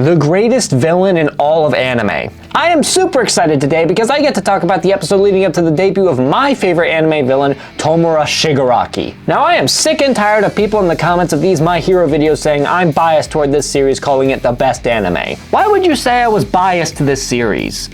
the greatest villain in all of anime. I am super excited today because I get to talk about the episode leading up to the debut of my favorite anime villain, Tomura Shigaraki. Now I am sick and tired of people in the comments of these My Hero videos saying I'm biased toward this series, calling it the best anime. Why would you say I was biased to this series?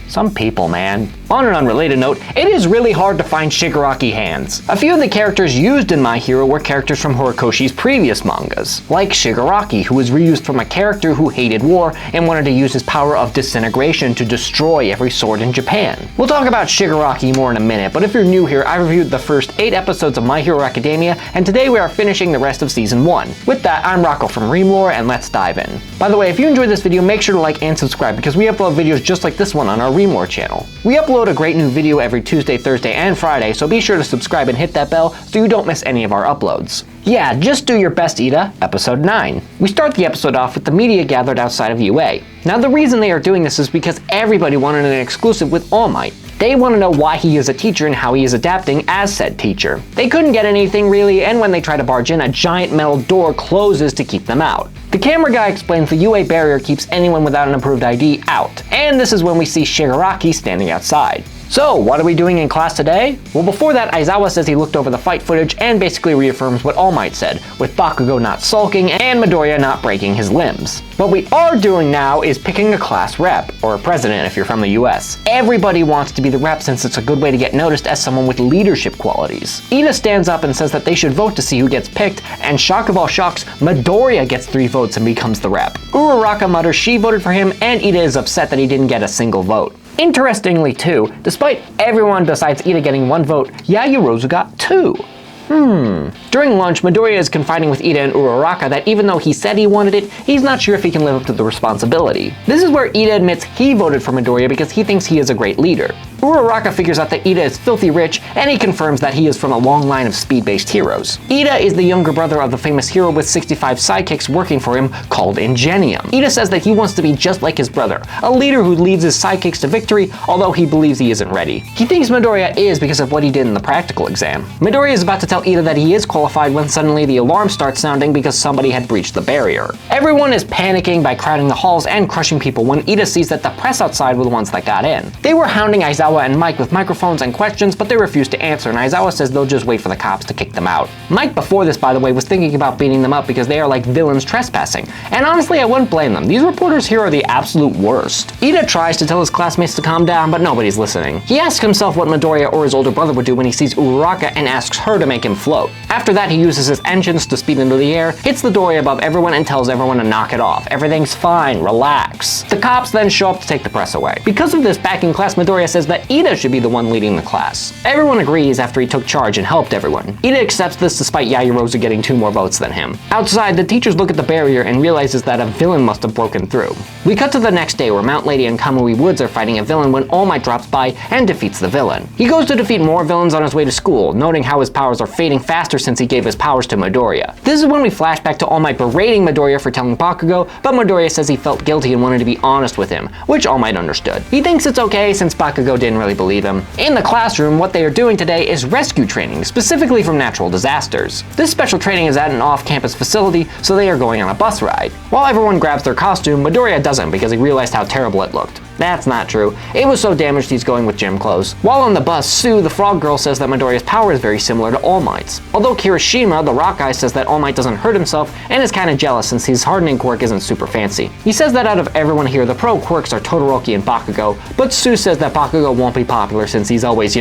Some people, man. On an unrelated note, it is really hard to find Shigaraki hands. A few of the characters used in My Hero were characters from Horikoshi's previous mangas, like Shigaraki, who was reused from a character who hated war and wanted to use his power of disintegration to destroy every sword in Japan. We'll talk about Shigaraki more in a minute, but if you're new here, I reviewed the first 8 episodes of My Hero Academia, and today we are finishing the rest of Season 1. With that, I'm Rocko from Reamlore, and let's dive in. By the way, if you enjoyed this video, make sure to like and subscribe, because we upload videos just like this one on our Reamlore channel. We upload a great new video every Tuesday, Thursday, and Friday, so be sure to subscribe and hit that bell so you don't miss any of our uploads. Yeah, just do your best, Ida, episode 9. We start the episode off with the media gathered outside of UA. Now the reason they are doing this is because everybody wanted an exclusive with All Might. They want to know why he is a teacher and how he is adapting as said teacher. They couldn't get anything really, and when they try to barge in, a giant metal door closes to keep them out. The camera guy explains the UA barrier keeps anyone without an approved ID out, and this is when we see Shigaraki standing outside. So, what are we doing in class today? Well, before that, Aizawa says he looked over the fight footage and basically reaffirms what All Might said, with Bakugo not sulking and Midoriya not breaking his limbs. What we are doing now is picking a class rep, or a president if you're from the US. Everybody wants to be the rep since it's a good way to get noticed as someone with leadership qualities. Ida stands up and says that they should vote to see who gets picked, and shock of all shocks, Midoriya gets 3 votes and becomes the rep. Uraraka mutters she voted for him, and Ida is upset that he didn't get a single vote. Interestingly too, despite everyone besides Ida getting 1 vote, Yaoyorozu got 2. During lunch, Midoriya is confiding with Ida and Uraraka that even though he said he wanted it, he's not sure if he can live up to the responsibility. This is where Ida admits he voted for Midoriya because he thinks he is a great leader. Uraraka figures out that Ida is filthy rich, and he confirms that he is from a long line of speed-based heroes. Ida is the younger brother of the famous hero with 65 sidekicks working for him called Ingenium. Ida says that he wants to be just like his brother, a leader who leads his sidekicks to victory, although he believes he isn't ready. He thinks Midoriya is because of what he did in the practical exam. Midoriya is about to tell Ida that he is qualified when suddenly the alarm starts sounding because somebody had breached the barrier. Everyone is panicking by crowding the halls and crushing people when Ida sees that the press outside were the ones that got in. They were hounding Aizawa and Mike with microphones and questions, but they refuse to answer, and Aizawa says they'll just wait for the cops to kick them out. Mike before this, by the way, was thinking about beating them up because they are like villains trespassing, and honestly I wouldn't blame them. These reporters here are the absolute worst. Ida tries to tell his classmates to calm down, but nobody's listening. He asks himself what Midoriya or his older brother would do when he sees Uraraka and asks her to make him float. After that, he uses his engines to speed into the air, hits the doorway above everyone, and tells everyone to knock it off. Everything's fine, relax. The cops then show up to take the press away. Because of this, back in class, Midoriya says that Ida should be the one leading the class. Everyone agrees after he took charge and helped everyone. Ida accepts this despite Yaoyorozu getting 2 more votes than him. Outside, the teachers look at the barrier and realizes that a villain must have broken through. We cut to the next day where Mount Lady and Kamui Woods are fighting a villain when All Might drops by and defeats the villain. He goes to defeat more villains on his way to school, noting how his powers are fading faster since he gave his powers to Midoriya. This is when we flash back to All Might berating Midoriya for telling Bakugo, but Midoriya says he felt guilty and wanted to be honest with him, which All Might understood. He thinks it's okay since Bakugo didn't really believe him. In the classroom, what they are doing today is rescue training, specifically from natural disasters. This special training is at an off-campus facility, so they are going on a bus ride. While everyone grabs their costume, Midoriya doesn't because he realized how terrible it looked. That's not true. It was so damaged he's going with gym clothes. While on the bus, Sue, the frog girl, says that Midoriya's power is very similar to All Might's. Although Kirishima, the rock guy, says that All Might doesn't hurt himself and is kinda jealous since his hardening quirk isn't super fancy. He says that out of everyone here, the pro quirks are Todoroki and Bakugo, but Sue says that Bakugo won't be popular since he's always,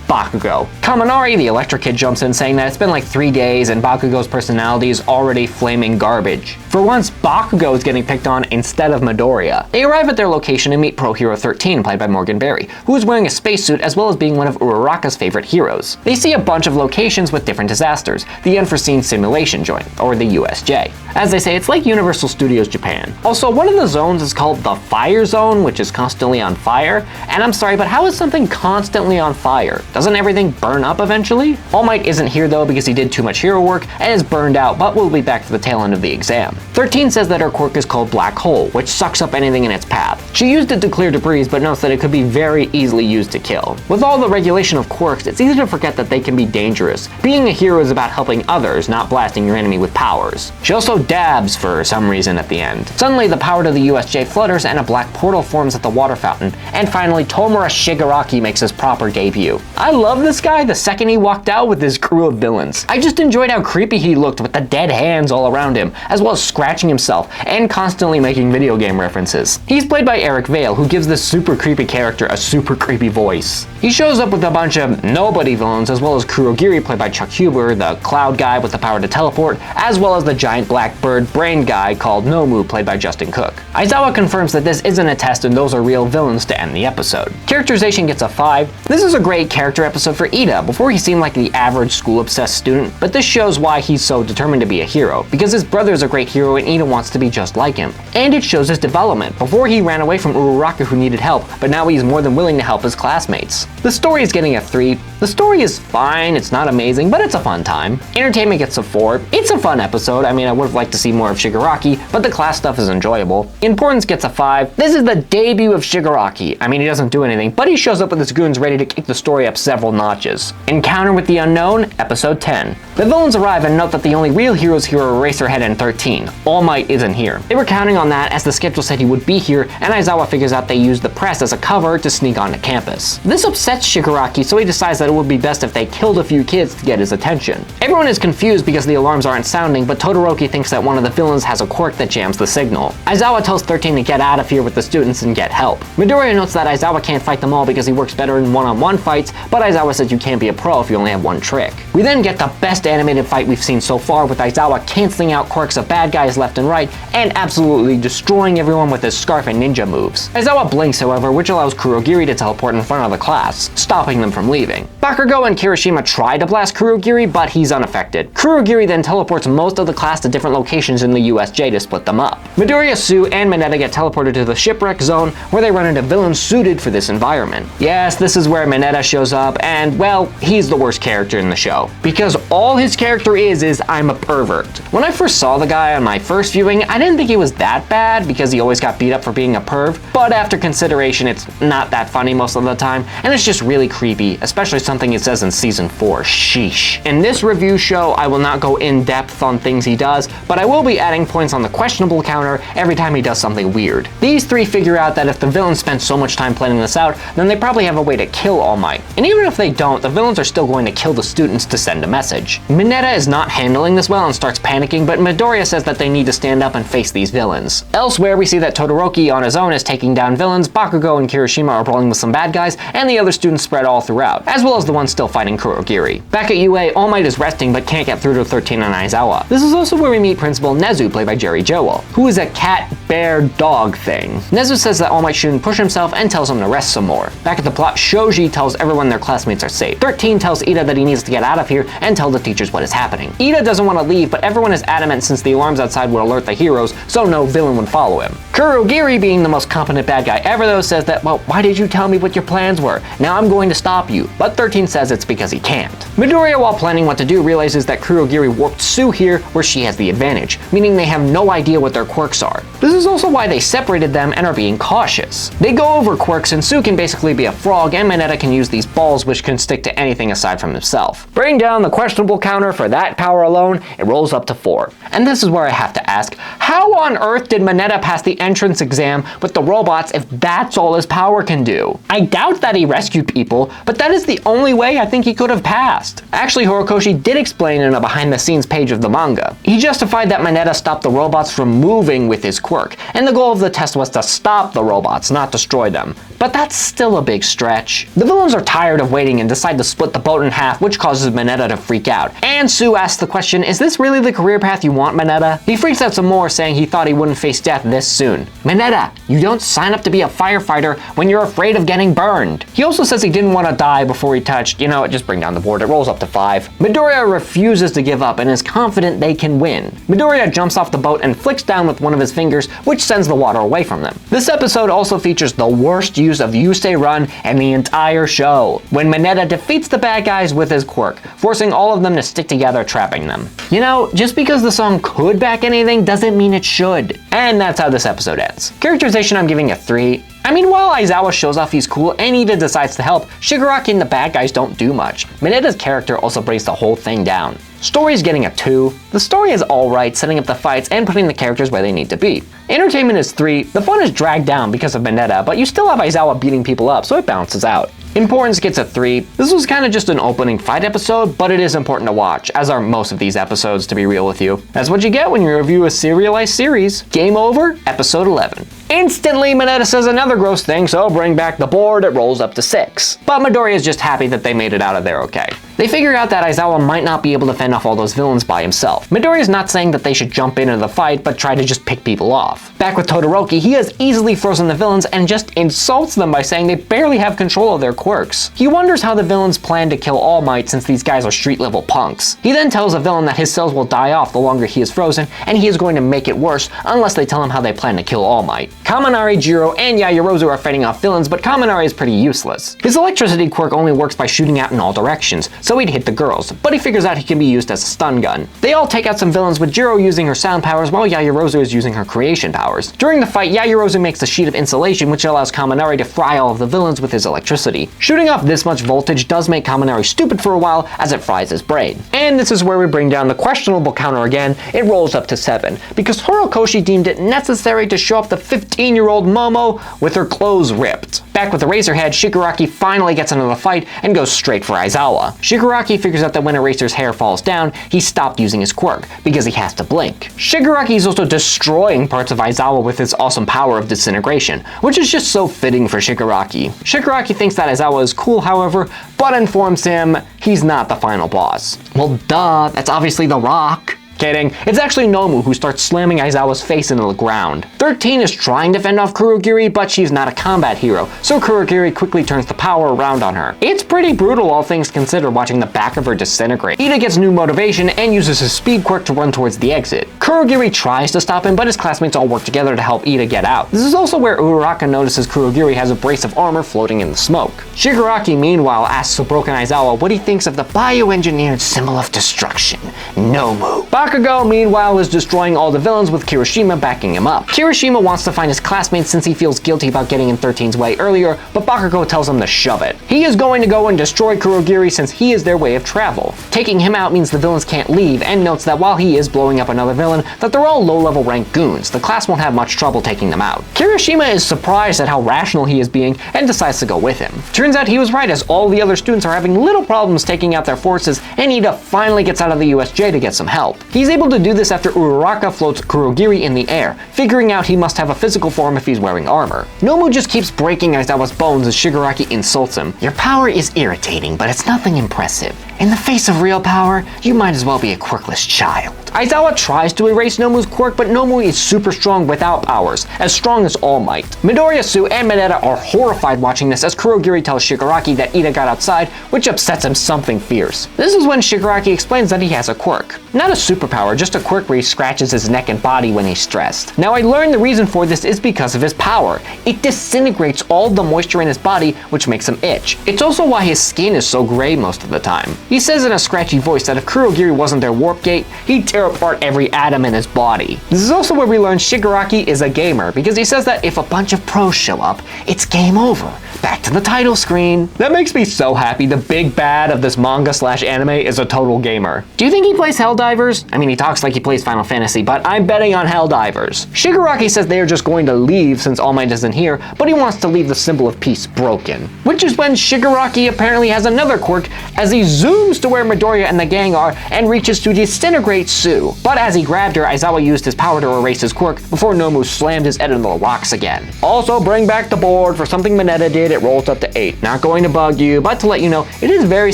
Bakugo. Kaminari, the electric kid, jumps in saying that it's been like 3 days and Bakugo's personality is already flaming garbage. For once, Bakugo is getting picked on instead of Midoriya. They arrive at their location and meet Pro Hero 13, played by Morgan Berry, who is wearing a spacesuit as well as being one of Uraraka's favorite heroes. They see a bunch of locations with different disasters, the Unforeseen Simulation Joint, or the USJ. As they say, it's like Universal Studios Japan. Also, one of the zones is called the Fire Zone, which is constantly on fire, and I'm sorry, but how is something constantly on fire? Doesn't everything burn up eventually? All Might isn't here though because he did too much hero work and is burned out, but will be back for the tail end of the exam. 13 says that her quirk is called Black Hole, which sucks up anything in its path. She used it to to clear debris, but notes that it could be very easily used to kill. With all the regulation of quirks, it's easy to forget that they can be dangerous. Being a hero is about helping others, not blasting your enemy with powers. She also dabs for some reason at the end. Suddenly, the power to the USJ flutters and a black portal forms at the water fountain. And finally, Tomura Shigaraki makes his proper debut. I love this guy the second he walked out with his crew of villains. I just enjoyed how creepy he looked with the dead hands all around him, as well as scratching himself and constantly making video game references. He's played by Eric Vale, who gives this super creepy character a super creepy voice. He shows up with a bunch of nobody villains, as well as Kurogiri, played by Chuck Huber, the cloud guy with the power to teleport, as well as the giant black bird brain guy called Nomu, played by Justin Cook. Aizawa confirms that this isn't a test and those are real villains to end the episode. Characterization gets a 5. This is a great character episode for Ida. Before he seemed like the average school-obsessed student, but this shows why he's so determined to be a hero, because his brother is a great hero and Ida wants to be just like him. And it shows his development. Before he ran away from Uraraka who needed help, but now he's more than willing to help his classmates. The story is getting a 3. The story is fine, it's not amazing, but it's a fun time. Entertainment gets a 4. It's a fun episode. I mean, I would have liked to see more of Shigaraki, but the class stuff is enjoyable. Importance gets a 5. This is the debut of Shigaraki. I mean, he doesn't do anything, but he shows up with his goons ready to kick the story up several notches. Encounter with the Unknown, episode 10. The villains arrive and note that the only real heroes here are Eraserhead and 13. All Might isn't here. They were counting on that as the schedule said he would be here, and Aizawa figures out they used the press as a cover to sneak onto campus. This upsets Shigaraki, so he decides that it would be best if they killed a few kids to get his attention. Everyone is confused because the alarms aren't sounding, but Todoroki thinks that one of the villains has a quirk that jams the signal. Aizawa tells 13 to get out of here with the students and get help. Midoriya notes that Aizawa can't fight them all because he works better in one-on-one fights, but Aizawa says you can't be a pro if you only have one trick. We then get the best animated fight we've seen so far, with Aizawa canceling out quirks of bad guys left and right, and absolutely destroying everyone with his scarf and ninja moves. Aizawa blinks, however, which allows Kurogiri to teleport in front of the class, stopping them from leaving. Bakugo and Kirishima try to blast Kurogiri, but he's unaffected. Kurogiri then teleports most of the class to different locations in the USJ to split them up. Midoriya, Sue, and Mineta get teleported to the shipwreck zone, where they run into villains suited for this environment. Yes, this is where Mineta shows up, and well, he's the worst character in the show. Because all his character is I'm a pervert. When I first saw the guy on my first viewing, I didn't think he was that bad because he always got beat up for being a perv, but after consideration, it's not that funny most of the time, and it's just really creepy, especially something it says in season 4, sheesh. In this review show, I will not go in depth on things he does, but I will be adding points on the questionable counter every time he does something weird. These three figure out that if the villains spent so much time planning this out, then they probably have a way to kill All Might. And even if they don't, the villains are still going to kill the students to send a message. Mineta is not handling this well and starts panicking, but Midoriya says that they need to stand up and face these villains. Elsewhere, we see that Todoroki on his own is taking down villains, Bakugo and Kirishima are brawling with some bad guys, and the other students spread all throughout, as well as the ones still fighting Kurogiri. Back at UA, All Might is resting but can't get through to 13 and Aizawa. This is also where we meet Principal Nezu, played by Jerry Joel, who is a cat, bear, dog thing. Nezu says that All Might shouldn't push himself and tells him to rest some more. Back at the plot, Shoji tells everyone their classmates are safe. 13 tells Ida that he needs to get out of here and tell the teachers what is happening. Ida doesn't want to leave, but everyone is adamant since the alarms outside would alert the heroes, so no villain would follow him. Kurogiri, being the most competent bad guy ever though, says that, well, why did you tell me what your plans were? Now I'm going to stop you. But 13 says it's because he can't. Midoriya, while planning what to do, realizes that Kurogiri warped Sue here where she has the advantage, meaning they have no idea what their quirks are. This is also why they separated them and are being cautious. They go over quirks and Sue can basically be a frog and Mineta can use these balls which can stick to anything aside from himself. Bring down the questionable counter for that power alone, it rolls up to 4. And this is where I have to ask, how on earth did Mineta pass the entrance exam with the robots if that's all his power can do? I doubt that he rescued people, but that is the only way I think he could have passed. Actually, Horikoshi did explain in a behind-the-scenes page of the manga. He justified that Mineta stopped the robots from moving with his quirk, and the goal of the test was to stop the robots, not destroy them. But that's still a big stretch. The villains are tired of waiting and decide to split the boat in half, which causes Mineta to freak out. And Sue asks the question, is this really the career path you want, Mineta? He freaks out some more, saying he thought he wouldn't face death this soon. Mineta, you don't sign up to be a firefighter when you're afraid of getting burned. He also says he didn't want to die before he touched, you know what, just bring down the board, it rolls up to 5. Midoriya refuses to give up and is confident they can win. Midoriya jumps off the boat and flicks down with one of his fingers, which sends the water away from them. This episode also features the worst use of Yusei Run in the entire show, when Mineta defeats the bad guys with his quirk, forcing all of them to stick together, trapping them. You know, just because the song could back anything doesn't mean it should. And that's how this episode ends. Characterization I'm giving a 3. I mean, while Aizawa shows off he's cool and Ida decides to help, Shigaraki and the bad guys don't do much. Minetta's character also brings the whole thing down. Story's getting a 2. The story is alright, setting up the fights and putting the characters where they need to be. Entertainment is 3. The fun is dragged down because of Minetta, but you still have Aizawa beating people up, so it balances out. Importance gets a 3. This was kind of just an opening fight episode, but it is important to watch, as are most of these episodes, to be real with you. That's what you get when you review a serialized series. Game over, episode 11. Instantly, Minetta says another gross thing, so bring back the board, it rolls up to 6. But Midoriya is just happy that they made it out of there okay. They figure out that Aizawa might not be able to fend off all those villains by himself. Midoriya is not saying that they should jump into the fight, but try to just pick people off. Back with Todoroki, he has easily frozen the villains and just insults them by saying they barely have control of their quirks. He wonders how the villains plan to kill All Might since these guys are street level punks. He then tells a villain that his cells will die off the longer he is frozen, and he is going to make it worse unless they tell him how they plan to kill All Might. Kaminari, Jiro, and Yaoyorozu are fighting off villains, but Kaminari is pretty useless. His electricity quirk only works by shooting out in all directions, so he'd hit the girls, but he figures out he can be used as a stun gun. They all take out some villains with Jiro using her sound powers while Yaoyorozu is using her creation powers. During the fight, Yaoyorozu makes a sheet of insulation which allows Kaminari to fry all of the villains with his electricity. Shooting off this much voltage does make Kaminari stupid for a while as it fries his brain. And this is where we bring down the questionable counter again. It rolls up to 7, because Horikoshi deemed it necessary to show up the 15-year-old Momo with her clothes ripped. Back with the Razorhead, Shigaraki finally gets into the fight and goes straight for Aizawa. Shigaraki figures out that when Eraser's hair falls down, he stopped using his quirk, because he has to blink. Shigaraki is also destroying parts of Aizawa with his awesome power of disintegration, which is just so fitting for Shigaraki. Shigaraki thinks that Aizawa is cool, however, but informs him he's not the final boss. Well, duh, that's obviously the Rock. Kidding. It's actually Nomu who starts slamming Aizawa's face into the ground. 13 is trying to fend off Kurogiri, but she's not a combat hero, so Kurogiri quickly turns the power around on her. It's pretty brutal all things considered watching the back of her disintegrate. Ida gets new motivation and uses his speed quirk to run towards the exit. Kurogiri tries to stop him, but his classmates all work together to help Ida get out. This is also where Uraraka notices Kurogiri has a brace of armor floating in the smoke. Shigaraki meanwhile asks Broken Aizawa what he thinks of the bioengineered symbol of destruction, Nomu. Bakugo, meanwhile, is destroying all the villains with Kirishima backing him up. Kirishima wants to find his classmates since he feels guilty about getting in 13's way earlier, but Bakugo tells him to shove it. He is going to go and destroy Kurogiri since he is their way of travel. Taking him out means the villains can't leave, and notes that while he is blowing up another villain, that they're all low-level rank goons. The class won't have much trouble taking them out. Kirishima is surprised at how rational he is being and decides to go with him. Turns out he was right, as all the other students are having little problems taking out their forces, and Ida finally gets out of the USJ to get some help. He's able to do this after Uraraka floats Kurogiri in the air, figuring out he must have a physical form if he's wearing armor. Nomu just keeps breaking Aizawa's bones as Shigaraki insults him. Your power is irritating, but it's nothing impressive. In the face of real power, you might as well be a quirkless child. Aizawa tries to erase Nomu's quirk, but Nomu is super strong without powers, as strong as All Might. Midoriya, Sue, and Minetta are horrified watching this as Kurogiri tells Shigaraki that Ida got outside, which upsets him something fierce. This is when Shigaraki explains that he has a quirk. Not a superpower, just a quirk where he scratches his neck and body when he's stressed. Now I learned the reason for this is because of his power. It disintegrates all the moisture in his body, which makes him itch. It's also why his skin is so gray most of the time. He says in a scratchy voice that if Kurogiri wasn't their warp gate, he'd tear apart every atom in his body. This is also where we learn Shigaraki is a gamer, because he says that if a bunch of pros show up, it's game over. Back to the title screen. That makes me so happy. The big bad of this manga/anime is a total gamer. Do you think he plays Helldivers? I mean, he talks like he plays Final Fantasy, but I'm betting on Helldivers. Shigaraki says they are just going to leave since All Might isn't here, but he wants to leave the symbol of peace broken. Which is when Shigaraki apparently has another quirk as he zooms to where Midoriya and the gang are and reaches to disintegrate Sue. But as he grabbed her, Aizawa used his power to erase his quirk before Nomu slammed his head into the rocks again. Also bring back the board for something Minetta did. It rolls up to 8. Not going to bug you, but to let you know, it is very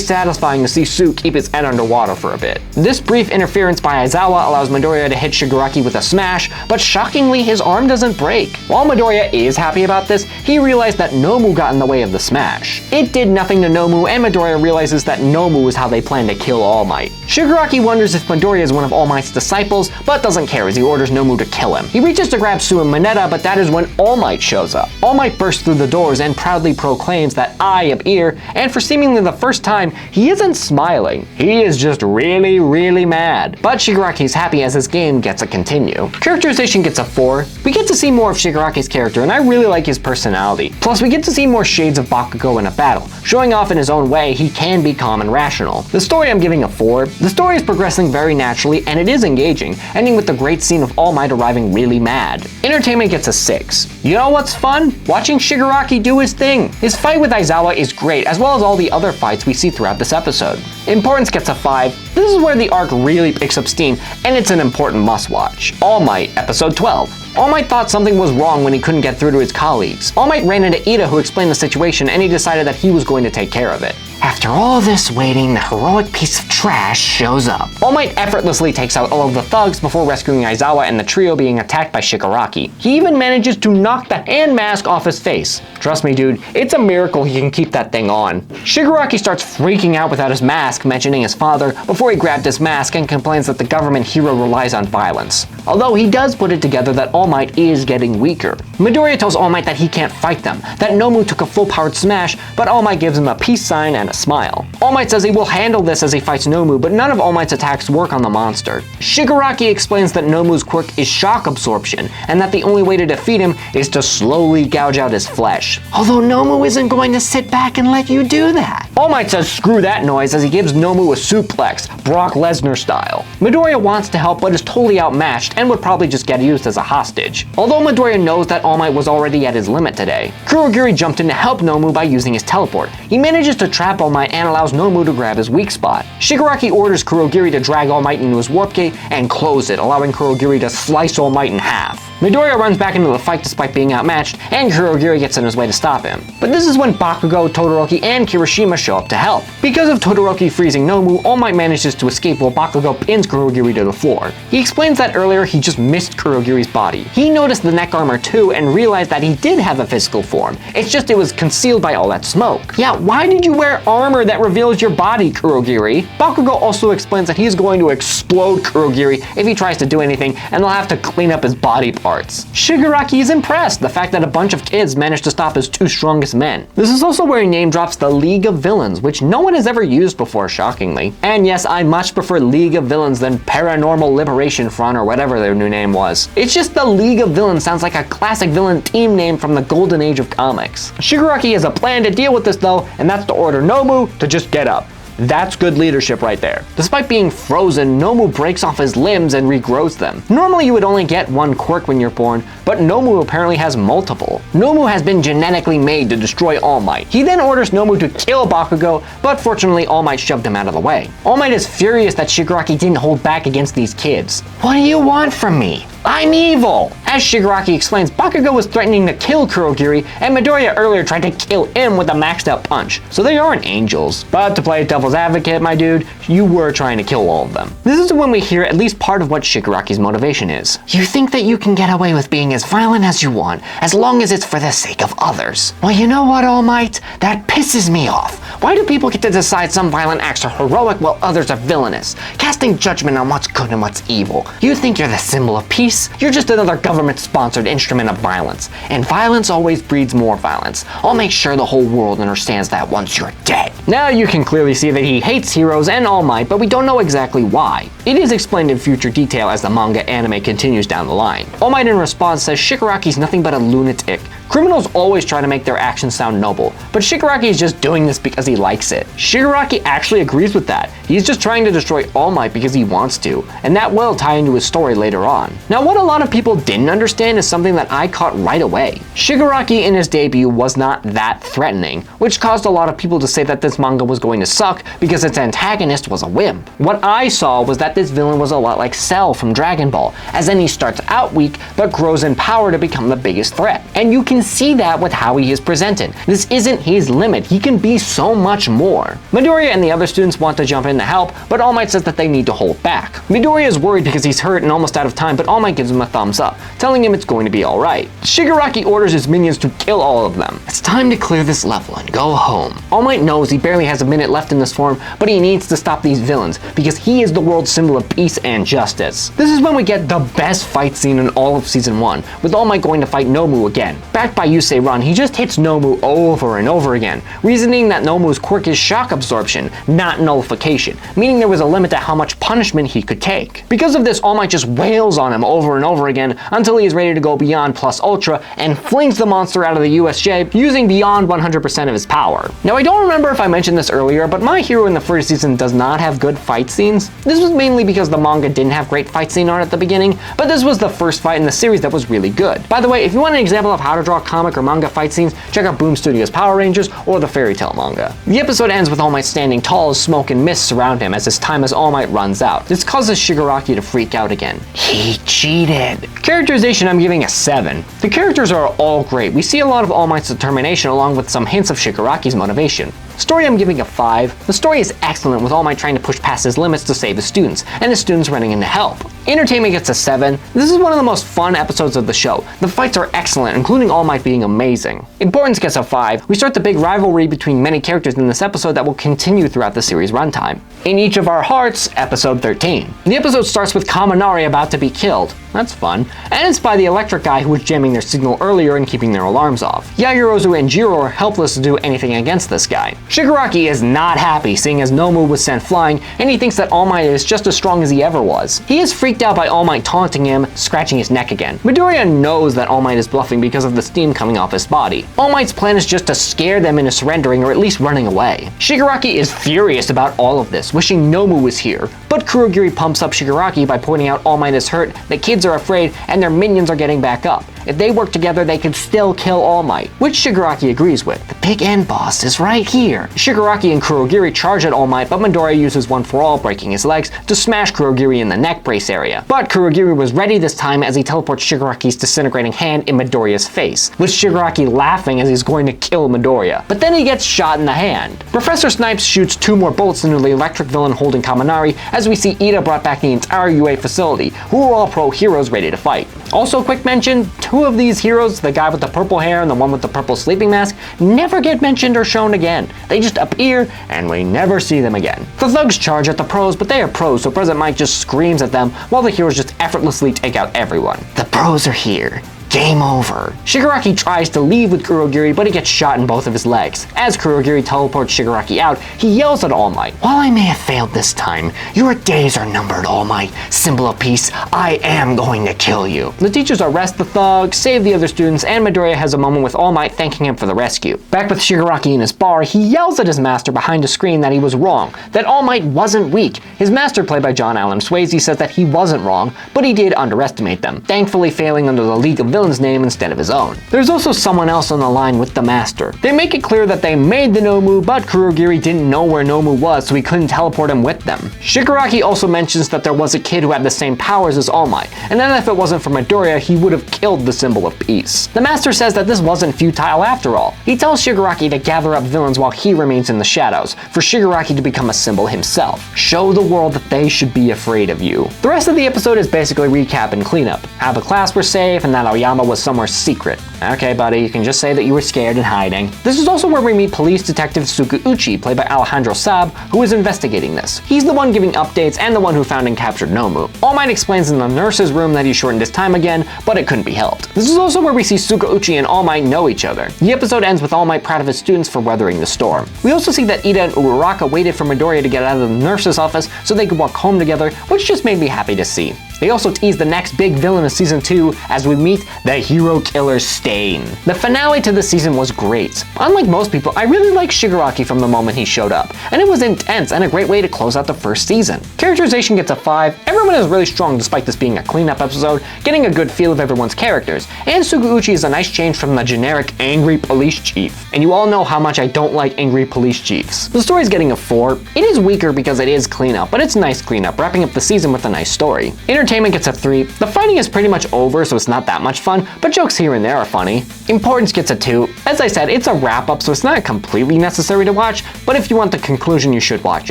satisfying to see Sue keep his head underwater for a bit. This brief interference by Aizawa allows Midoriya to hit Shigaraki with a smash, but shockingly his arm doesn't break. While Midoriya is happy about this, he realized that Nomu got in the way of the smash. It did nothing to Nomu, and Midoriya realizes that Nomu is how they plan to kill All Might. Shigaraki wonders if Midoriya is one of All Might's disciples, but doesn't care as he orders Nomu to kill him. He reaches to grab Sue and Minetta, but that is when All Might shows up. All Might bursts through the doors and proudly proclaims that I am here, and for seemingly the first time, he isn't smiling. He is just really, really mad. But Shigaraki is happy as this game gets a continue. Characterization gets a 4. We get to see more of Shigaraki's character, and I really like his personality. Plus, we get to see more shades of Bakugo in a battle, showing off in his own way he can be calm and rational. The story I'm giving a 4. The story is progressing very naturally, and it is engaging, ending with the great scene of All Might arriving really mad. Entertainment gets a 6. You know what's fun? Watching Shigaraki do his thing. His fight with Aizawa is great, as well as all the other fights we see throughout this episode. Importance gets a 5. This is where the arc really picks up steam, and it's an important must-watch. All Might, Episode 12. All Might thought something was wrong when he couldn't get through to his colleagues. All Might ran into Ida, who explained the situation, and he decided that he was going to take care of it. After all this waiting, the heroic piece of trash shows up. All Might effortlessly takes out all of the thugs before rescuing Aizawa and the trio being attacked by Shigaraki. He even manages to knock the hand mask off his face. Trust me, dude, it's a miracle he can keep that thing on. Shigaraki starts freaking out without his mask, mentioning his father, before he grabbed his mask and complains that the government hero relies on violence. Although he does put it together that All Might is getting weaker. Midoriya tells All Might that he can't fight them, that Nomu took a full-powered smash, but All Might gives him a peace sign and a smile. All Might says he will handle this as he fights Nomu, but none of All Might's attacks work on the monster. Shigaraki explains that Nomu's quirk is shock absorption, and that the only way to defeat him is to slowly gouge out his flesh. Although Nomu isn't going to sit back and let you do that. All Might says screw that noise as he gives Nomu a suplex, Brock Lesnar style. Midoriya wants to help but is totally outmatched and would probably just get used as a hostage. Although Midoriya knows that All Might was already at his limit today, Kurogiri jumped in to help Nomu by using his teleport. He manages to trap All Might and allows Nomu to grab his weak spot. Shigaraki orders Kurogiri to drag All Might into his warp gate and close it, allowing Kurogiri to slice All Might in half. Midoriya runs back into the fight despite being outmatched, and Kurogiri gets in his way to stop him. But this is when Bakugo, Todoroki, and Kirishima show up to help. Because of Todoroki freezing Nomu, All Might manages to escape while Bakugo pins Kurogiri to the floor. He explains that earlier he just missed Kurogiri's body. He noticed the neck armor too and realized that he did have a physical form. It's just it was concealed by all that smoke. Yeah, why did you wear armor that reveals your body, Kurogiri? Bakugo also explains that he's going to explode Kurogiri if he tries to do anything, and they'll have to clean up his body parts. Shigaraki is impressed, the fact that a bunch of kids managed to stop his two strongest men. This is also where he name drops the League of Villains, which no one has ever used before, shockingly. And yes, I much prefer League of Villains than Paranormal Liberation Front or whatever their new name was. It's just the League of Villains sounds like a classic villain team name from the golden age of comics. Shigaraki has a plan to deal with this though, and that's to order Nomu to just get up. That's good leadership right there. Despite being frozen, Nomu breaks off his limbs and regrows them. Normally you would only get one quirk when you're born, but Nomu apparently has multiple. Nomu has been genetically made to destroy All Might. He then orders Nomu to kill Bakugo, but fortunately All Might shoved him out of the way. All Might is furious that Shigaraki didn't hold back against these kids. What do you want from me? I'm evil! As Shigaraki explains, Bakugo was threatening to kill Kurogiri, and Midoriya earlier tried to kill him with a maxed out punch, so they aren't angels. But to play devil's advocate, my dude, you were trying to kill all of them. This is when we hear at least part of what Shigaraki's motivation is. You think that you can get away with being as violent as you want, as long as it's for the sake of others. Well, you know what, All Might? That pisses me off. Why do people get to decide some violent acts are heroic while others are villainous, casting judgment on what's good and what's evil? You think you're the symbol of peace? You're just another government-sponsored instrument of violence, and violence always breeds more violence. I'll make sure the whole world understands that once you're dead. Now you can clearly see that he hates heroes and All Might, but we don't know exactly why. It is explained in future detail as the manga anime continues down the line. All Might in response says Shigaraki's nothing but a lunatic. Criminals always try to make their actions sound noble, but Shigaraki is just doing this because he likes it. Shigaraki actually agrees with that. He's just trying to destroy All Might because he wants to, and that will tie into his story later on. Now, what a lot of people didn't understand is something that I caught right away. Shigaraki in his debut was not that threatening, which caused a lot of people to say that this manga was going to suck because its antagonist was a wimp. What I saw was that this villain was a lot like Cell from Dragon Ball, as in he starts out weak but grows in power to become the biggest threat. And you can see that with how he is presented. This isn't his limit, he can be so much more. Midoriya and the other students want to jump in to help, but All Might says that they need to hold back. Midoriya is worried because he's hurt and almost out of time, but All Might Might gives him a thumbs up, telling him it's going to be alright. Shigaraki orders his minions to kill all of them. It's time to clear this level and go home. All Might knows he barely has a minute left in this form, but he needs to stop these villains because he is the world's symbol of peace and justice. This is when we get the best fight scene in all of Season 1, with All Might going to fight Nomu again. Backed by Yusei Run, he just hits Nomu over and over again, reasoning that Nomu's quirk is shock absorption, not nullification, meaning there was a limit to how much punishment he could take. Because of this, All Might just wails on him over and over again until he is ready to go beyond plus ultra and flings the monster out of the USJ using beyond 100% of his power. Now I don't remember if I mentioned this earlier, but my hero in the first season does not have good fight scenes. This was mainly because the manga didn't have great fight scene art at the beginning, but this was the first fight in the series that was really good. By the way, if you want an example of how to draw comic or manga fight scenes, check out Boom Studios' Power Rangers or the Fairy Tail manga. The episode ends with All Might standing tall as smoke and mist surround him as his time as All Might runs out. This causes Shigaraki to freak out again. He cheated. Characterization, I'm giving a 7. The characters are all great. We see a lot of All Might's determination along with some hints of Shigaraki's motivation. Story, I'm giving a 5. The story is excellent, with All Might trying to push past his limits to save his students, and his students running in to help. Entertainment gets a 7. This is one of the most fun episodes of the show. The fights are excellent, including All Might being amazing. Importance gets a 5. We start the big rivalry between many characters in this episode that will continue throughout the series runtime. In Each of Our Hearts, episode 13. The episode starts with Kaminari about to be killed. That's fun. And it's by the electric guy who was jamming their signal earlier and keeping their alarms off. Yaoyorozu and Jiro are helpless to do anything against this guy. Shigaraki is not happy, seeing as Nomu was sent flying, and he thinks that All Might is just as strong as he ever was. He is freaked out by All Might taunting him, scratching his neck again. Midoriya knows that All Might is bluffing because of the steam coming off his body. All Might's plan is just to scare them into surrendering or at least running away. Shigaraki is furious about all of this, wishing Nomu was here, but Kurogiri pumps up Shigaraki by pointing out All Might is hurt, the kids are afraid, and their minions are getting back up. If they work together, they can still kill All Might, which Shigaraki agrees with. The big end boss is right here. Shigaraki and Kurogiri charge at All Might, but Midoriya uses One for All, breaking his legs, to smash Kurogiri in the neck brace area. But Kurogiri was ready this time as he teleports Shigaraki's disintegrating hand in Midoriya's face, with Shigaraki laughing as he's going to kill Midoriya. But then he gets shot in the hand. Professor Snipes shoots 2 more bolts into the electric villain holding Kaminari, as we see Ida brought back the entire UA facility, who are all pro heroes ready to fight. Also, quick mention, 2 of these heroes, the guy with the purple hair and the one with the purple sleeping mask, never get mentioned or shown again. They just appear and we never see them again. The thugs charge at the pros, but they are pros, so President Mike just screams at them while the heroes just effortlessly take out everyone. The pros are here. Game over. Shigaraki tries to leave with Kurogiri, but he gets shot in both of his legs. As Kurogiri teleports Shigaraki out, he yells at All Might, "While I may have failed this time, your days are numbered, All Might. Symbol of peace, I am going to kill you." The teachers arrest the thug, save the other students, and Midoriya has a moment with All Might thanking him for the rescue. Back with Shigaraki in his bar, he yells at his master behind a screen that he was wrong, that All Might wasn't weak. His master, played by John Allen Swayze, says that he wasn't wrong, but he did underestimate them, thankfully failing under the League of Villains name instead of his own. There's also someone else on the line with the master. They make it clear that they made the Nomu, but Kurogiri didn't know where Nomu was, so he couldn't teleport him with them. Shigaraki also mentions that there was a kid who had the same powers as All Might, and that if it wasn't for Midoriya, he would have killed the symbol of peace. The master says that this wasn't futile after all. He tells Shigaraki to gather up villains while he remains in the shadows, for Shigaraki to become a symbol himself. Show the world that they should be afraid of you. The rest of the episode is basically recap and cleanup. How the class were safe and that Aoyama was somewhere secret. Okay, buddy, you can just say that you were scared and hiding. This is also where we meet police detective Sukauchi, played by Alejandro Saab, who is investigating this. He's the one giving updates and the one who found and captured Nomu. All Might explains in the nurse's room that he shortened his time again, but it couldn't be helped. This is also where we see Sukauchi and All Might know each other. The episode ends with All Might proud of his students for weathering the storm. We also see that Ida and Uraraka waited for Midoriya to get out of the nurse's office so they could walk home together, which just made me happy to see. They also tease the next big villain of season 2 as we meet the hero killer Stain. The finale to the season was great. Unlike most people, I really liked Shigaraki from the moment he showed up, and it was intense and a great way to close out the first season. Characterization gets a 5. Everyone is really strong despite this being a cleanup episode, getting a good feel of everyone's characters, and Sukauchi is a nice change from the generic angry police chief. And you all know how much I don't like angry police chiefs. The story's getting a 4. It is weaker because it is cleanup, but it's nice cleanup, wrapping up the season with a nice story. Entertainment gets a 3. The fighting is pretty much over, so it's not that much fun, but jokes here and there are funny. Importance gets a 2. As I said, it's a wrap-up, so it's not completely necessary to watch, but if you want the conclusion, you should watch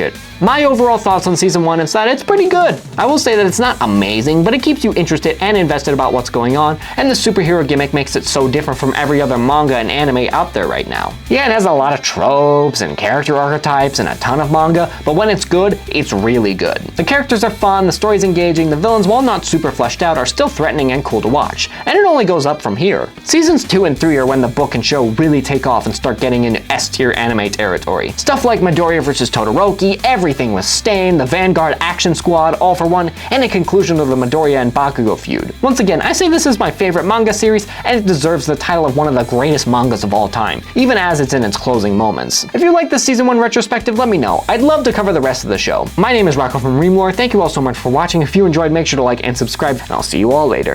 it. My overall thoughts on Season 1 is that it's pretty good. I will say that it's not amazing, but it keeps you interested and invested about what's going on, and the superhero gimmick makes it so different from every other manga and anime out there right now. Yeah, it has a lot of tropes and character archetypes and a ton of manga, but when it's good, it's really good. The characters are fun, the story's engaging, the villains, while not super fleshed out, are still threatening and cool to watch, and it only goes up from here. Seasons 2 and 3 are when the book and show really take off and start getting into S-tier anime territory. Stuff like Midoriya vs. Todoroki, everything with Stain, the Vanguard Action Squad, All for One, and a conclusion of the Midoriya and Bakugo feud. Once again, I say this is my favorite manga series, and it deserves the title of one of the greatest mangas of all time, even as it's in its closing moments. If you like this Season 1 retrospective, let me know. I'd love to cover the rest of the show. My name is Rocko from Reamlore. Thank you all so much for watching. If you enjoyed, make sure to like and subscribe, and I'll see you all later.